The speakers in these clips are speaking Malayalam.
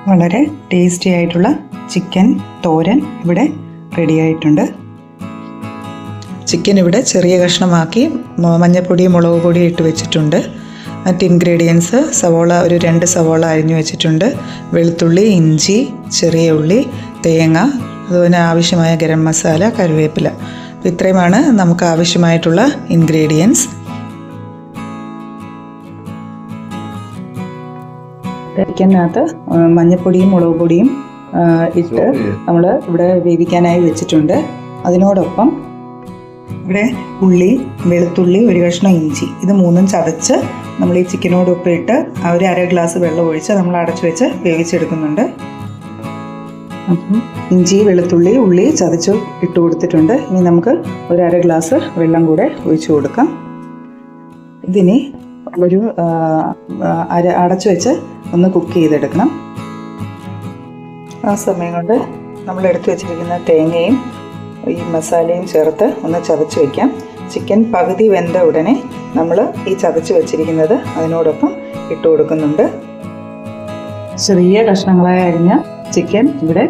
വളരെ ടേസ്റ്റി ആയിട്ടുള്ള ചിക്കൻ തോരൻ ഇവിടെ റെഡി ആയിട്ടുണ്ട്. ചിക്കൻ ഇവിടെ ചെറിയ കഷ്ണമാക്കി മഞ്ഞൾപ്പൊടി മുളക് പൊടി ഇട്ട് വെച്ചിട്ടുണ്ട്. മറ്റ് ഇൻഗ്രീഡിയൻസ് സവോള ഒരു 2 സവോള അരിഞ്ഞു വെച്ചിട്ടുണ്ട്, വെളുത്തുള്ളി, ഇഞ്ചി, ചെറിയ ഉള്ളി, തേങ്ങ, അതുപോലെ ആവശ്യമായ ഗരം മസാല, കറിവേപ്പില. ഇത്രയുമാണ് നമുക്ക് ആവശ്യമായിട്ടുള്ള ഇൻഗ്രീഡിയൻസ്. ചിക്കനകത്ത് മഞ്ഞൾപ്പൊടിയും മുളക് പൊടിയും ഇട്ട് നമ്മൾ ഇവിടെ വേവിക്കാനായി വെച്ചിട്ടുണ്ട്. അതിനോടൊപ്പം ഇവിടെ ഉള്ളി, വെളുത്തുള്ളി, ഒരു കഷ്ണം ഇഞ്ചി, ഇത് 3 ചതച്ച് നമ്മൾ ഈ ചിക്കനോടൊപ്പം ഇട്ട് ഒരു 1/2 ഗ്ലാസ് വെള്ളം ഒഴിച്ച് നമ്മൾ അടച്ചു വെച്ച് വേവിച്ചെടുക്കുന്നുണ്ട്. അപ്പം ഇഞ്ചി, വെളുത്തുള്ളി, ഉള്ളി ചതച്ച് ഇട്ട് കൊടുത്തിട്ടുണ്ട്. ഇനി നമുക്ക് ഒരു 1/2 ഗ്ലാസ് വെള്ളം കൂടെ ഒഴിച്ചു കൊടുക്കാം. ഇതിനി ഒരു അടച്ചു വെച്ച് ഒന്ന് കുക്ക് ചെയ്തെടുക്കണം. ആ സമയം കൊണ്ട് നമ്മൾ എടുത്തു വെച്ചിരിക്കുന്ന തേങ്ങയും ഈ മസാലയും ചേർത്ത് ഒന്ന് ചതച്ച് വയ്ക്കാം. ചിക്കൻ പകുതി വെന്ത ഉടനെ നമ്മൾ ഈ ചതച്ച് വെച്ചിരിക്കുന്നത് അതിനോടൊപ്പം ഇട്ട് കൊടുക്കുന്നുണ്ട്. ചെറിയ കഷ്ണങ്ങളായി അരിഞ്ഞ ചിക്കൻ ഇവിടെ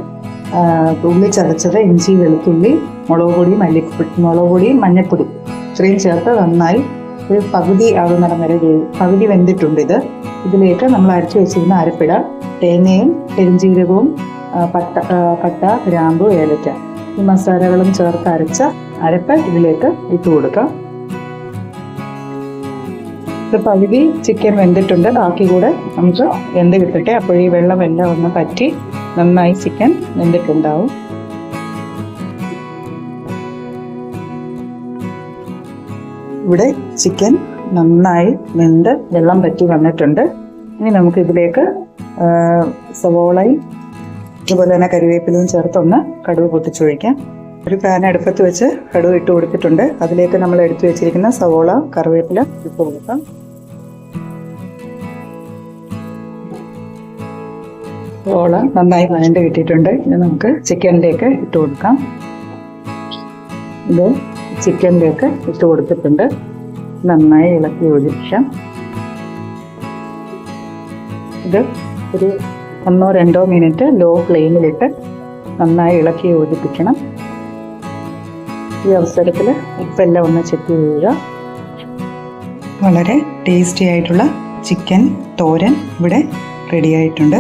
ഉള്ളി ചതച്ചത്, ഇഞ്ചി, വെളുത്തുള്ളി, മുളക് പൊടി, മഞ്ഞൾപ്പൊടി ഇത്രയും ചേർത്ത് നന്നായി ഒരു പകുതി ആകുന്നിടം വരെ പകുതി വെന്തിട്ടുണ്ട്. ഇതിലേക്ക് നമ്മൾ അരച്ചു വെച്ചിരുന്ന അരപ്പിട, തേങ്ങയും പെരുംജീരകവും പട്ട, ഗ്രാമ്പു, ഏലക്ക, ഈ മസാലകളും ചേർത്ത് അരച്ച അരപ്പ് ഇതിലേക്ക് ഇട്ട് കൊടുക്കാം. ഇത് പകുതി ചിക്കൻ വെന്തിട്ടുണ്ട്, ബാക്കി കൂടെ നമുക്ക് വെന്ത് കിട്ടട്ടെ. അപ്പോൾ ഈ വെള്ളമെല്ലാം ഒന്ന് പറ്റി നന്നായി ചിക്കൻ വെന്തിട്ടുണ്ടാവും. ഇവിടെ ചിക്കൻ നന്നായി വെന്ത് വെള്ളം പറ്റി വന്നിട്ടുണ്ട്. ഇനി നമുക്ക് ഇതിലേക്ക് സവോളയും അതുപോലെ തന്നെ കറിവേപ്പിലയും ചേർത്തൊന്ന് കടുക് പൊട്ടിച്ചൊഴിക്കാം. ഒരു പാൻ അടുപ്പത്ത് വെച്ച് കടുക് ഇട്ട് കൊടുത്തിട്ടുണ്ട്. അതിലേക്ക് നമ്മൾ എടുത്തു വെച്ചിരിക്കുന്ന സവോള, കറിവേപ്പില ഇട്ട് കൊടുക്കാം. സവോള നന്നായി വഴണ്ട് കിട്ടിയിട്ടുണ്ട്. ഇത് നമുക്ക് ചിക്കനിലേക്ക് ഇട്ട് കൊടുക്കാം. ഇത് ചിക്കനിലേക്ക് ഇട്ട് കൊടുത്തിട്ടുണ്ട്. നന്നായി ഇളക്കി യോജിപ്പിക്കാം. ഇത് ഒരു 1-2 മിനിറ്റ് ലോ ഫ്ലെയിമിലിട്ട് നന്നായി ഇളക്കി യോജിപ്പിക്കണം. ഈ അവസരത്തിൽ ഉപ്പെല്ലാം ഒന്ന് ചെക്ക് ചെയ്യുക. വളരെ ടേസ്റ്റി ആയിട്ടുള്ള ചിക്കൻ തോരൻ ഇവിടെ റെഡി ആയിട്ടുണ്ട്.